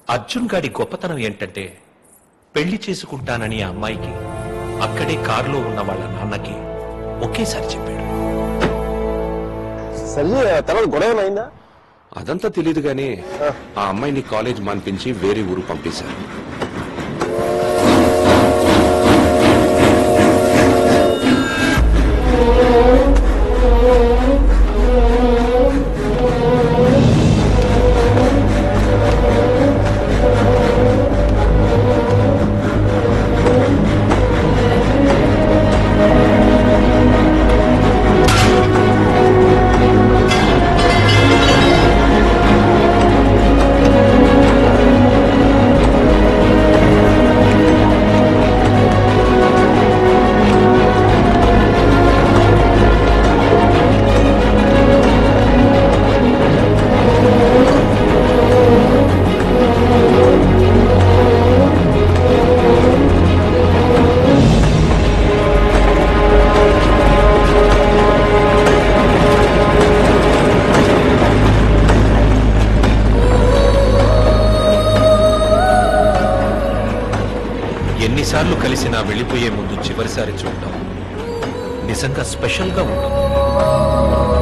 అర్జున్ గాడి గొప్పతనం ఏంటంటే పెళ్లి చేసుకుంటానని ఆ అమ్మాయికి అక్కడే కారులో ఉన్న వాళ్ళ నాన్నకి ఒకేసారి చెప్పాడు. తర్వాత గొడవ అయిందా? అదంతా తెలియదు గానీ ఆ అమ్మాయిని కాలేజ్ మాన్పించి వేరే ఊరు పంపేశారు. ఎన్నిసార్లు కలిసినా వెళ్ళిపోయే ముందు చివరిసారి చూడటం నిజంగా స్పెషల్గా ఉంటుంది.